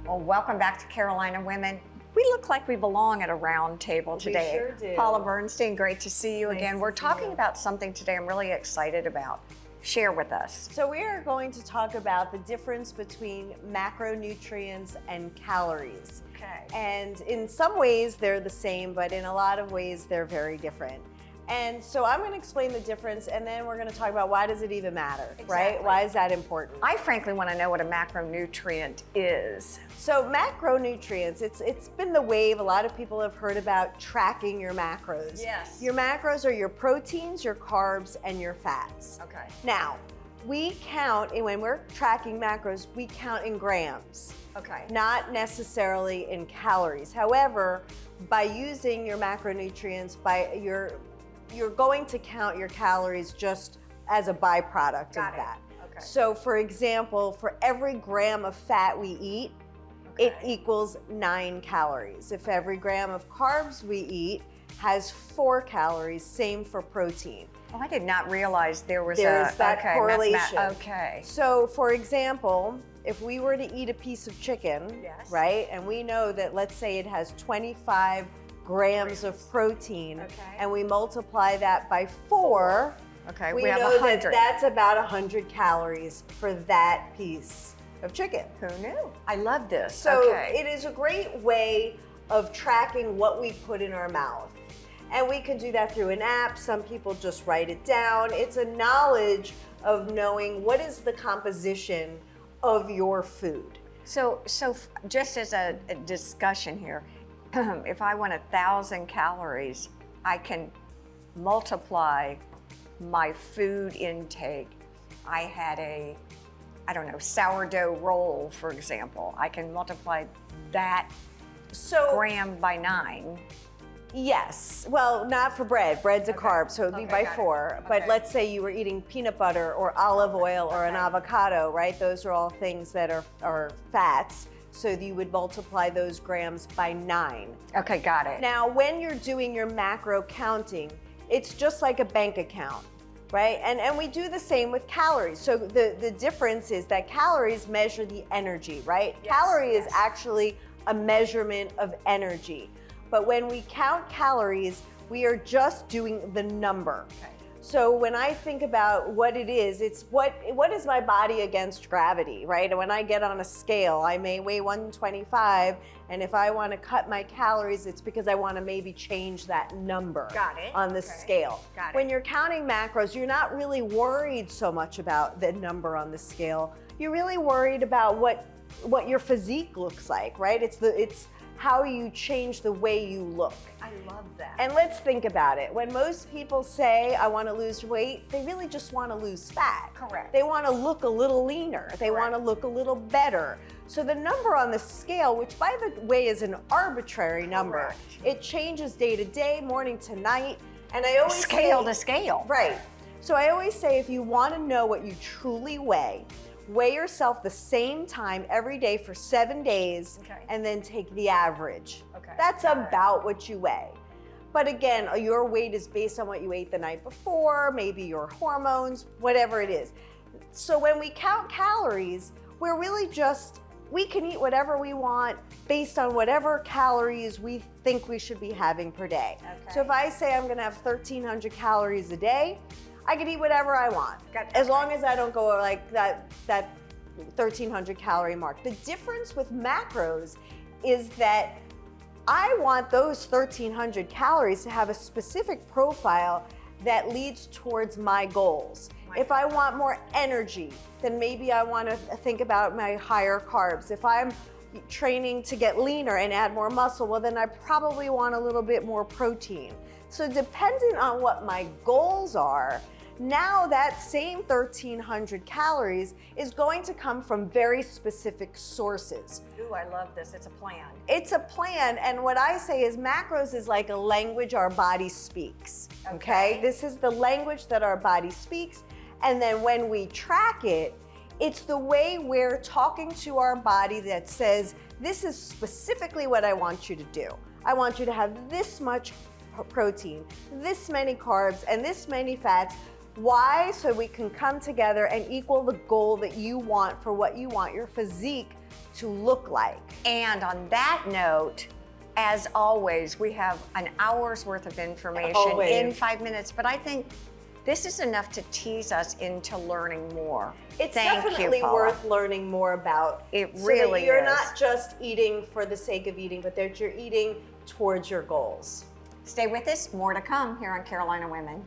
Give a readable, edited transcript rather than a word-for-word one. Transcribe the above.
Well, welcome back to Carolina Women. We look like we belong at a round table today. We sure do. Paula Bernstein, great to see you Nice again. to We're see talking you. about something today I'm really excited about. Share with us. So we are going to talk about the difference between macronutrients and calories. Okay. And in some ways they're the same, but in a lot of ways they're very different. And so I'm going to explain the difference, and then we're going to talk about why does it even matter, right? Exactly. Why is that important? I frankly want to know what a macronutrient is. So macronutrients, it's been the wave. A lot of people have heard about tracking your macros. Yes. Your macros are your proteins, your carbs, and your fats. Okay. Now, we count, and when we're tracking macros, we count in grams, Okay. not necessarily in calories. However, by using your macronutrients, you're going to count your calories just as a byproduct Got of it. that. Okay. So for example, for every gram of fat we eat, it Okay. equals 9 calories. If every gram of carbs we eat has 4 calories, same for protein. Oh, I did not realize there is that okay, correlation. Okay. So for example, if we were to eat a piece of chicken, Yes. right, and we know that, let's say it has 25 grams of protein, Okay. and we multiply that by 4, Okay, we we have know that 100. that's about 100 calories for that piece of chicken. Who knew? I love this. So okay. it is a great way of tracking what we put in our mouth. And we can do that through an app. Some people just write it down. It's a knowledge of knowing what is the composition of your food. So just as a discussion here, if I want 1,000 calories, I can multiply my food intake. I had I don't know, sourdough roll, for example. I can multiply that gram by 9. Yes, well, not for bread. Bread's a Okay. carb, so it would be Okay, by got it. 4. But Okay. let's say you were eating peanut butter or olive oil or an Okay. avocado, right? Those are all things that are fats. So you would multiply those grams by 9. Okay, got it. Now, when you're doing your macro counting, it's just like a bank account, right? And we do the same with calories. So the difference is that calories measure the energy, right? Yes, Calorie is yes. actually a measurement of energy. But when we count calories, we are just doing the number. Okay. So when I think about what it is, it's what is my body against gravity, right? And when I get on a scale, I may weigh 125, and if I want to cut my calories, it's because I want to maybe change that number Got it. on the Okay. scale. Got it. When you're counting macros, you're not really worried so much about the number on the scale. You're really worried about what your physique looks like, right? It's how you change the way you look. I love that. And let's think about it. When most people say, I want to lose weight, they really just want to lose fat. Correct. They want to look a little leaner. They want to look a little better. So the number on the scale, which by the way is an arbitrary number, Correct. it changes day to day, morning to night. And I always Scale say, to scale. Right. So I always say, if you want to know what you truly weigh yourself the same time every day for 7 days, Okay. and then take the average. Okay. That's Got it. about what you weigh. But again, your weight is based on what you ate the night before, maybe your hormones, whatever it is. So when we count calories, we're really we can eat whatever we want based on whatever calories we think we should be having per day. Okay. So if I say I'm gonna have 1,300 calories a day, I can eat whatever I want, as long as I don't go like that 1,300 calorie mark. The difference with macros is that I want those 1,300 calories to have a specific profile that leads towards my goals. If I want more energy, then maybe I want to think about my higher carbs. If I'm training to get leaner and add more muscle, well, then I probably want a little bit more protein. So depending on what my goals are, now that same 1,300 calories is going to come from very specific sources. Ooh, I love this. It's a plan. It's a plan, and what I say is macros is like a language our body speaks, okay? This is the language that our body speaks, and then when we track it, it's the way we're talking to our body that says, this is specifically what I want you to do. I want you to have this much protein, this many carbs, and this many fats. Why? So we can come together and equal the goal that you want for what you want your physique to look like. And on that note, as always, we have an hour's worth of information Always. in 5 minutes, but I think this is enough to tease us into learning more. It's Thank you, definitely Paula. worth learning more about. It so really that you're is. not just eating for the sake of eating, but that you're eating towards your goals. Stay with us, more to come here on Carolina Women.